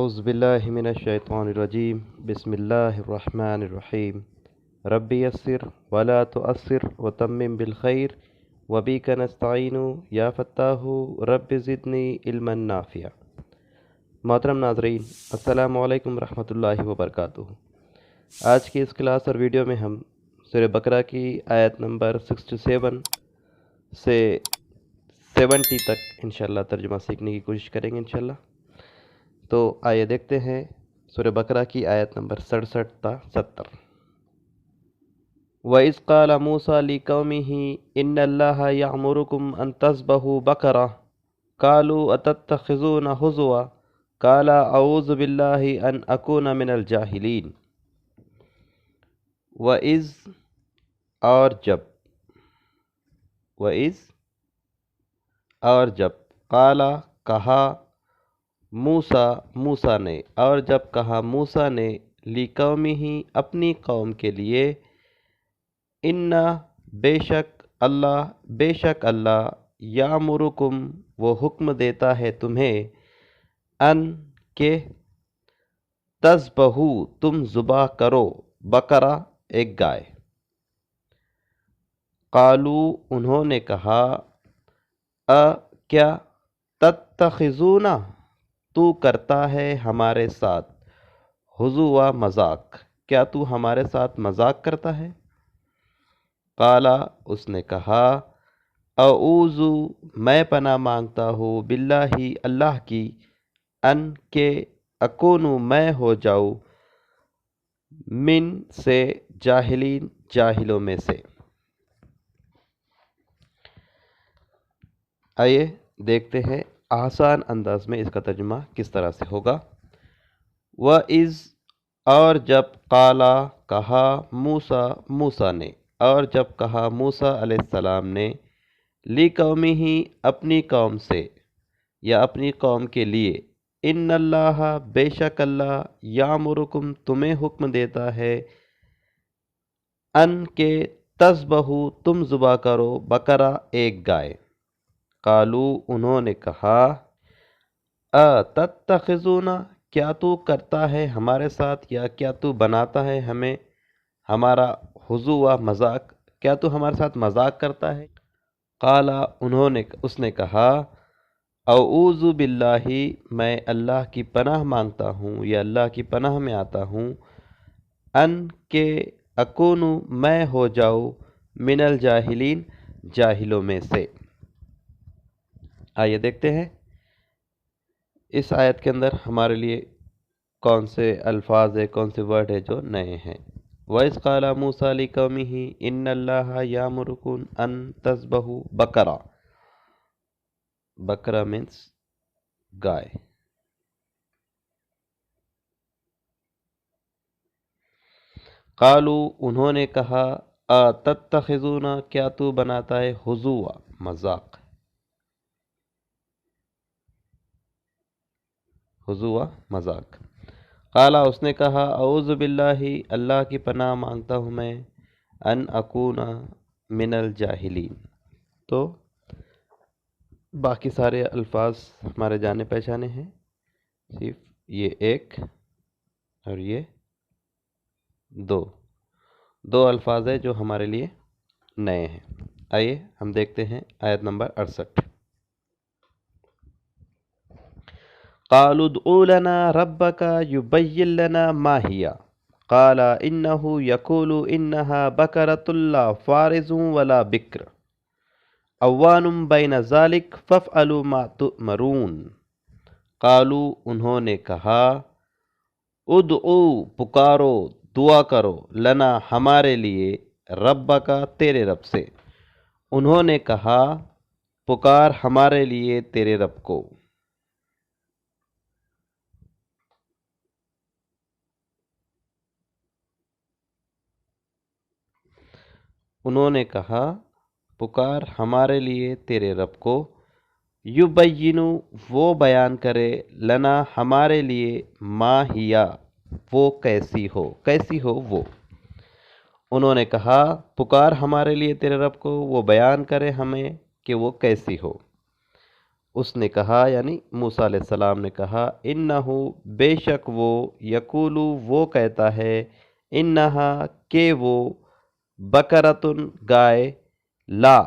أعوذ بالله من الشيطان الرجيم بسم الله الرحمن الرحيم ربي يسر ولا تؤثر وتمم بالخير وبك نستعين یا فتاح رب زدنی علما نافعا۔ محترم ناظرین، السلام علیکم ورحمۃ اللہ وبرکاتہ۔ آج کی اس کلاس اور ویڈیو میں ہم سورہ بقرہ کی آیت نمبر 67 سے 70 تک انشاءاللہ ترجمہ سیکھنے کی کوشش کریں گے انشاءاللہ۔ تو آئیے دیکھتے ہیں سورہ بقرہ کی آیت نمبر 67 تا 70۔ وَإِذْ قَالَ مُوسَىٰ لِقَوْمِهِ إِنَّ اللَّهَ يَأْمُرُكُمْ أَن تَذْبَحُوا بَقَرَةً قَالُوا أَتَتَّخِذُونَ هُزُوًا قَالَ أَعُوذُ بِاللَّهِ أَنْ أَكُونَ مِنَ الْجَاهِلِينَ۔ وَإِذْ اور جب قَالَ کہا موسیٰ نے، اور جب کہا موسیٰ نے لِقَوْمِهِ اپنی قوم کے لیے، اِنَّ بے شک اللہ یامرکم وہ حکم دیتا ہے تمہیں، ان کہ تذبحو تم ذبح کرو، بقرہ ایک گائے۔ قالو انہوں نے کہا، کیا تتخذون تو کرتا ہے ہمارے ساتھ، ہزوا مذاق، کیا تو ہمارے ساتھ مذاق کرتا ہے؟ قالا اس نے کہا، اعوذ میں پناہ مانگتا ہوں باللہ اللہ کی، ان کہ اکونو میں ہو جاؤں، من سے جاہلین جاہلوں میں سے۔ آئیے دیکھتے ہیں آسان انداز میں اس کا ترجمہ کس طرح سے ہوگا۔ وَإِذْ اور جب قالا کہا موسیٰ نے، اور جب کہا موسیٰ علیہ السلام نے، لِقَوْمِهِ اپنی قوم سے یا اپنی قوم کے لیے، ان اللہ بے شک اللہ یامرکم تمہیں حکم دیتا ہے، ان کے تذبحو تم ذبح کرو، بقرہ ایک گائے۔ قالو انہوں نے کہا، تتخذون کیا تو کرتا ہے ہمارے ساتھ، یا کیا تو بناتا ہے ہمیں ہمارا ہزوا مذاق، کیا تو ہمارے ساتھ مذاق کرتا ہے؟ قالا اس نے کہا، اعوذ باللہ میں اللہ کی پناہ مانگتا ہوں یا اللہ کی پناہ میں آتا ہوں، ان کہ اکونو میں ہو جاؤں، من الجاہلین جاہلوں میں سے۔ آئیے دیکھتے ہیں اس آیت کے اندر ہمارے لیے کون سے الفاظ ہیں، کون سے ورڈ ہیں جو نئے ہیں۔ وَإِذْ قَالَ مُوسَىٰ لِقَوْمِهِ إِنَّ اللَّهَ يَأْمُرُكُمْ أَن تَذْبَحُوا بَقَرَةً، بقرہ مینس گائے۔ قالو انہوں نے کہا، تتخذون کیا تو بناتا ہے، ہزوا مذاق، ہزوا مذاق۔ قالا اس نے کہا، اعوذ باللہ اللہ کی پناہ مانگتا ہوں میں، ان اکون من الجاہلین۔ تو باقی سارے الفاظ ہمارے جانے پہچانے ہیں، صرف یہ ایک اور یہ دو الفاظ ہیں جو ہمارے لیے نئے ہیں۔ آئیے ہم دیکھتے ہیں آیت نمبر 68۔ قالوا ادع لنا ربك يبين لنا ما هي قال انه يقول انها بقرة لا فارض ولا بكر اوان بين ذلك فافعلوا ما تؤمرون۔ قالوا انہوں نے کہا، ادعو پکارو، دعا کرو، لنا ہمارے لیے، ربک تیرے رب سے۔ انہوں نے کہا، پکار ہمارے لیے تیرے رب کو۔ انہوں نے کہا، پکار ہمارے لیے تیرے رب کو، یبینو وہ بیان کرے، لنا ہمارے لیے، ما ہیا وہ کیسی ہو وہ۔ انہوں نے کہا، پکار ہمارے لیے تیرے رب کو، وہ بیان کرے ہمیں کہ وہ کیسی ہو۔ اس نے کہا یعنی موسیٰ علیہ السلام نے کہا انہو بے شک وہ یقولو وہ کہتا ہے انہا کہ وہ بکرتن گائے لا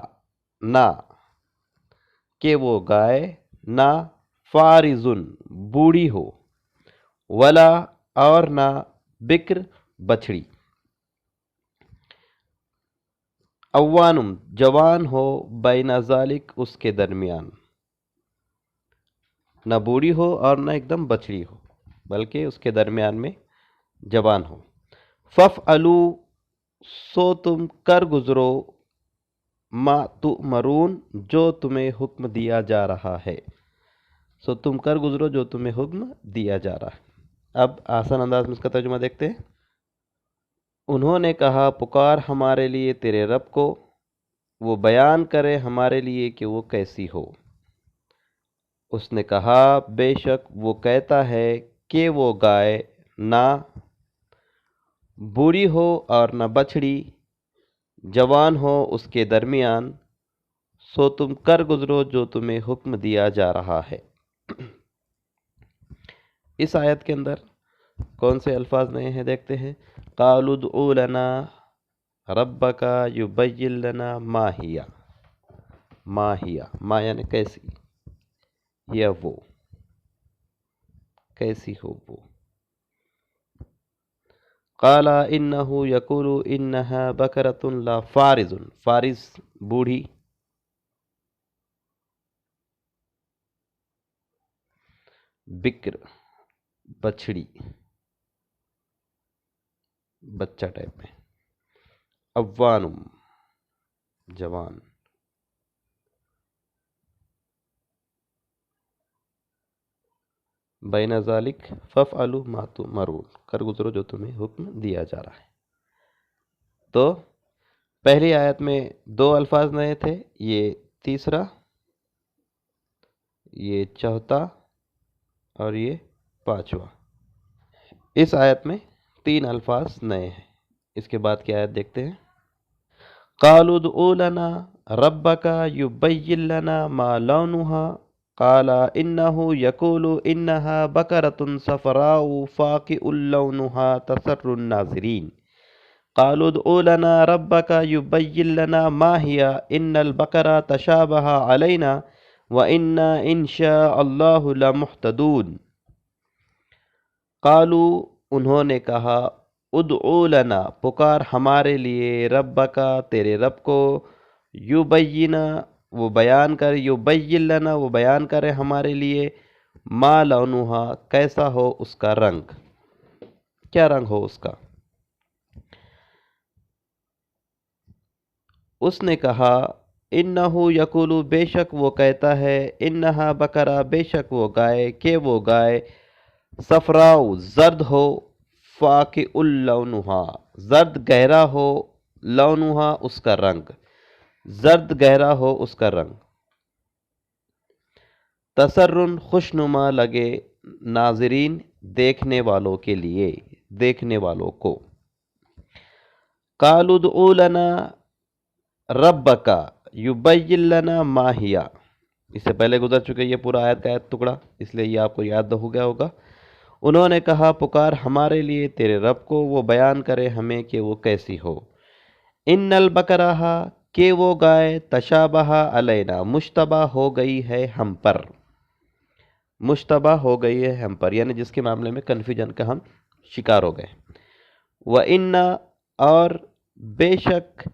نہ کہ وہ گائے نہ فارزن بوڑھی ہو ولا اور نہ بکر بچڑی اوانم جوان ہو بین ذالک اس کے درمیان نہ بوڑھی ہو اور نہ ایک دم بچڑی ہو بلکہ اس کے درمیان میں جوان ہو فَافْعَلُوا سو تم کر گزرو ما تؤمرون جو تمہیں حکم دیا جا رہا ہے سو تم کر گزرو جو تمہیں حکم دیا جا رہا ہے۔ اب آسان انداز میں اس کا ترجمہ دیکھتے ہیں۔ انہوں نے کہا پکار ہمارے لیے تیرے رب کو، وہ بیان کرے ہمارے لیے کہ وہ کیسی ہو۔ اس نے کہا بے شک وہ کہتا ہے کہ وہ گائے نہ بوڑھی ہو اور نہ بچڑی، جوان ہو اس کے درمیان، سو تم کر گزرو جو تمہیں حکم دیا جا رہا ہے۔ اس آیت کے اندر کون سے الفاظ نئے ہیں دیکھتے ہیں۔ قالوا ادع لنا ربک یبین لنا ما ہی، ما ہی، ما یعنی کیسی، یا وہ کیسی ہو وہ۔ قال انہ یقول انہا بکرۃ لا فارض، فارض بوڑھی، بکر بچڑی، بچہ ٹائپ میں، اوانم جوان۔ بین ذالک فافعلوا ما تؤمرون، کر گزرو جو تمہیں حکم دیا جا رہا ہے۔ تو پہلی آیت میں دو الفاظ نئے تھے، یہ تیسرا، یہ چوتھا اور یہ پانچواں۔ اس آیت میں تین الفاظ نئے ہیں۔ اس کے بعد کی آیت دیکھتے ہیں۔ قالوا ادع لنا ربک یبین لنا ما لونها قال انه یقول انها بقرۃ صفراء فاقع لونها تسر الناظرین قالوا ادع لنا ربک یبین لنا ما هی ان البقرة تشابه علینا وإنا ان شاء اللہ لمہتدون۔ قالوا انہوں نے کہا ادعو لنا پکار ہمارے لیے ربکا تیرے رب کو، یبینا وہ بیان کر، یبین لنا وہ بیان کرے ہمارے لیے، ما لونہا کیسا ہو اس کا رنگ، کیا رنگ ہو اس کا۔ اس نے کہا انہو یقول بے شک وہ کہتا ہے، انہا بکرا بے شک وہ گائے، کہ وہ گائے صفراء زرد ہو، فاقع لونہا زرد گہرا ہو، لونہا اس کا رنگ، زرد گہرا ہو اس کا رنگ، تسرن خوشنما لگے، ناظرین دیکھنے والوں کے لیے، دیکھنے والوں کو۔ قالوا ادع لنا ربک یبین لنا ما ہی، اس سے پہلے گزر چکے یہ پورا آیت کا آیت ٹکڑا، اس لیے یہ آپ کو یاد ہو گیا ہوگا۔ انہوں نے کہا پکار ہمارے لیے تیرے رب کو، وہ بیان کرے ہمیں کہ وہ کیسی ہو۔ ان البقرہ کہ وہ گائے، تشابہ علینا مشتبہ ہو گئی ہے ہم پر، مشتبہ ہو گئی ہے ہم پر، یعنی جس کے معاملے میں کنفیوژن کا ہم شکار ہو گئے۔ وَإِنَّا اور بے شک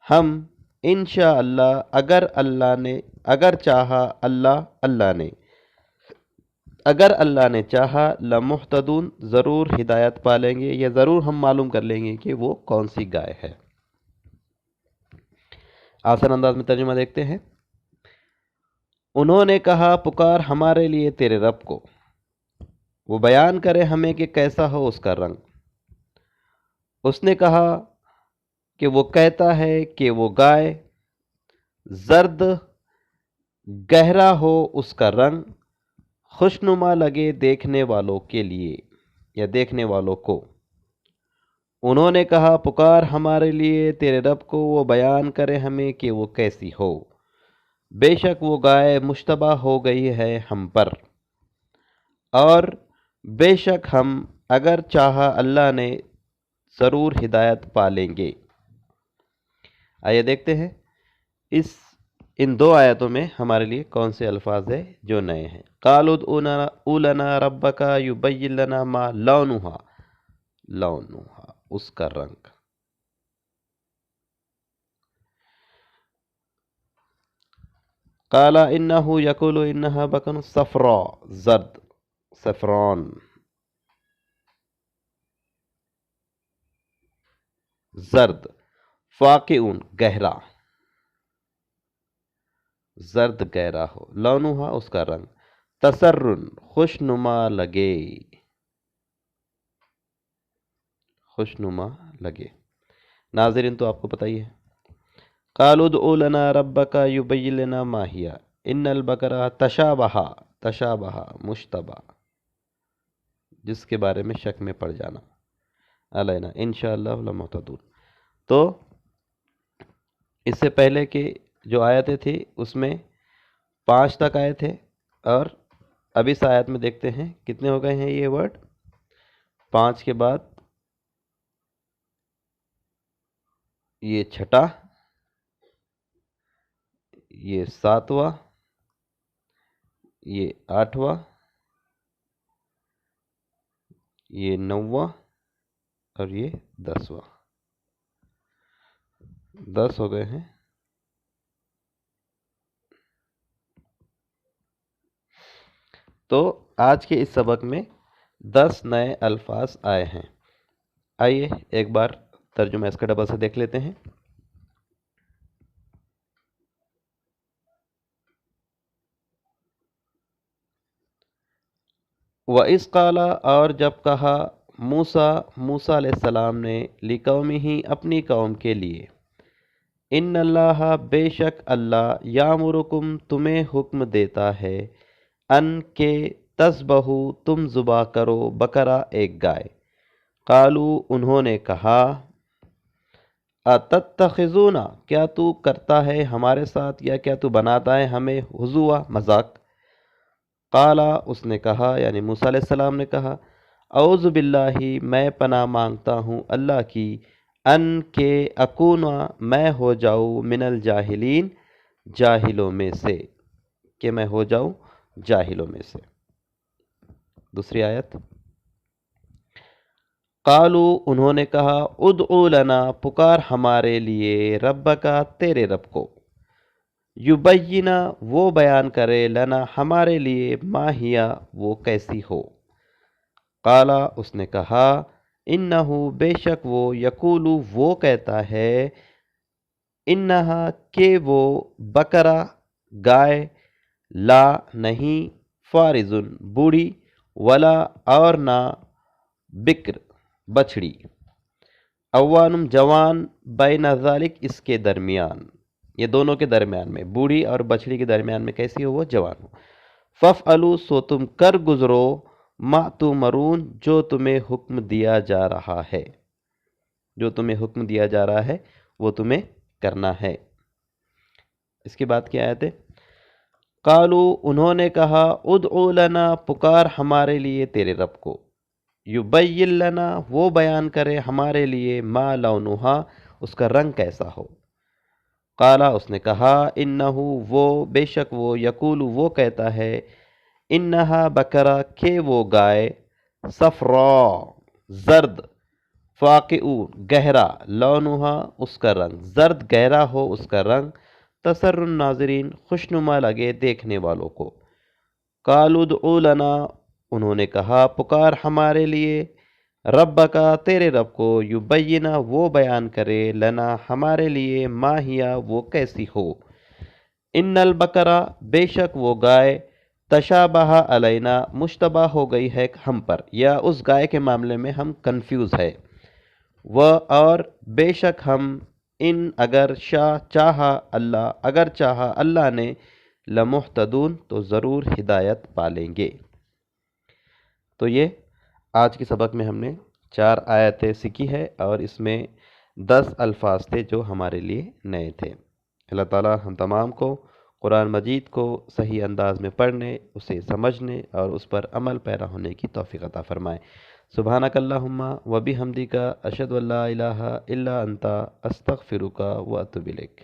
ہم، انشاءاللہ اگر اللہ نے، اگر چاہا اللہ نے، اگر اللہ نے چاہا، لمہتدون ضرور ہدایت پالیں گے، یا ضرور ہم معلوم کر لیں گے کہ وہ کون سی گائے ہے۔ آسان انداز میں ترجمہ دیکھتے ہیں۔ انہوں نے کہا پکار ہمارے لیے تیرے رب کو، وہ بیان کرے ہمیں کہ کیسا ہو اس کا رنگ۔ اس نے کہا کہ وہ کہتا ہے کہ وہ گائے زرد گہرا ہو اس کا رنگ، خوشنما لگے دیکھنے والوں کے لیے یا دیکھنے والوں کو۔ انہوں نے کہا پکار ہمارے لیے تیرے رب کو، وہ بیان کرے ہمیں کہ وہ کیسی ہو۔ بے شک وہ گائے مشتبہ ہو گئی ہے ہم پر، اور بے شک ہم اگر چاہا اللہ نے ضرور ہدایت پالیں گے۔ آئیے دیکھتے ہیں ان دو آیتوں میں ہمارے لیے کون سے الفاظ ہیں جو نئے ہیں۔ قالوا ادع لنا ربک یبین لنا ما لونھا، لونھا اس کا رنگ۔ قال انه یقول انها بقر صفراء، زرد، سفران، زرد، فاقعون گہرا، زرد گہرا ہو، لونھا اس کا رنگ، تسرن خوشنما لگے، خوشنما لگے۔ ناظرین تو آپ کو پتہ ہی ہے۔ قالوا ادع لنا ربک یبین لنا ما ہی ان البقرہ تشابہ مشتبہ، جس کے بارے میں شک میں پڑ جانا، علینا انشاءاللہ لمہتدون۔ تو اس سے پہلے کی جو آیتیں تھی اس میں 5 تک آئے تھے، اور اب اس آیت میں دیکھتے ہیں کتنے ہو گئے ہیں یہ ورڈ۔ 5 کے بعد یہ 6، یہ 7واں، یہ 8واں، یہ 9واں، اور یہ 10واں، 10 ہو گئے ہیں۔ تو آج کے اس سبق میں 10 نئے الفاظ آئے ہیں۔ آئیے ایک بار ترجمہ اس کا ڈبل سے دیکھ لیتے ہیں۔ وَإِذْ قَالَ اور جب کہا موسیٰ علیہ السلام نے لِقَوْمِهِ اپنی قوم کے لیے، ان اللہ بے شک اللہ یامرکم تمہیں حکم دیتا ہے، ان کے تذبحوا تم ذبح کرو بقرہ ایک گائے۔ قالو انہوں نے کہا، اتتخذونا کیا تو کرتا ہے ہمارے ساتھ، یا کیا تو بناتا ہے ہمیں ہزوا مذاق۔ قالا اس نے کہا یعنی موسیٰ علیہ السلام نے کہا، اعوذ باللہ میں پناہ مانگتا ہوں اللہ کی، ان کے اکون میں ہو جاؤں من الجاہلین جاہلوں میں سے، کہ میں ہو جاؤں جاہلوں میں سے۔ دوسری آیت، قالو انہوں نے کہا، ادع لنا پکار ہمارے لیے ربکا تیرے رب کو، یبینا وہ بیان کرے، لنا ہمارے لیے، ما ہیا وہ کیسی ہو۔ قالا اس نے کہا، انہو بے شک وہ، یقولو وہ کہتا ہے، انہا کہ وہ، بقرہ گائے، لا نہیں، فارزن بوڑھی، ولا اور نہ، بکر بچڑی، اوانم جوان، بین ذالک اس کے درمیان، یہ دونوں کے درمیان میں، بوڑھی اور بچڑی کے درمیان میں کیسی ہو، وہ جوان ہو۔ فَافْعَلُوا سو تم کر گزرو، ما تُؤْمَرُونَ جو تمہیں حکم دیا جا رہا ہے، جو تمہیں حکم دیا جا رہا ہے وہ تمہیں کرنا ہے۔ اس کے بعد کیا آیت ہے، قالو انہوں نے کہا، ادع لنا پکار ہمارے لیے تیرے رب کو، یبین لنا وہ بیان کرے ہمارے لیے، ما لونھا اس کا رنگ کیسا ہو۔ قالا اس نے کہا، انہو وہ بے شک وہ، یقول وہ کہتا ہے، انہا بقرہ کہ وہ گائے، صفراء زرد، فاقع گہرا، لونھا اس کا رنگ، زرد گہرا ہو اس کا رنگ، تسر الناظرین خوشنما لگے دیکھنے والوں کو۔ قالوا ادع لنا انہوں نے کہا پکار ہمارے لیے، ربکا تیرے رب کو، یبینا وہ بیان کرے، لنا ہمارے لیے، ما ہیا وہ کیسی ہو۔ ان البقرہ بے شک وہ گائے، تشابہ علینا مشتبہ ہو گئی ہے ہم پر، یا اس گائے کے معاملے میں ہم کنفیوز ہے، وہ اور بے شک ہم، ان اگر چاہا اللہ نے، لمہتدون تو ضرور ہدایت پالیں گے۔ تو یہ آج کے سبق میں ہم نے 4 آیتیں سیکھی ہے، اور اس میں 10 الفاظ تھے جو ہمارے لیے نئے تھے۔ اللہ تعالی ہم تمام کو قرآن مجید کو صحیح انداز میں پڑھنے، اسے سمجھنے اور اس پر عمل پیرا ہونے کی توفیق عطا فرمائے۔ سبحانک اللہم و بحمدک اشہد ان لا الہ الا انت استغفرک و اتوب الیک۔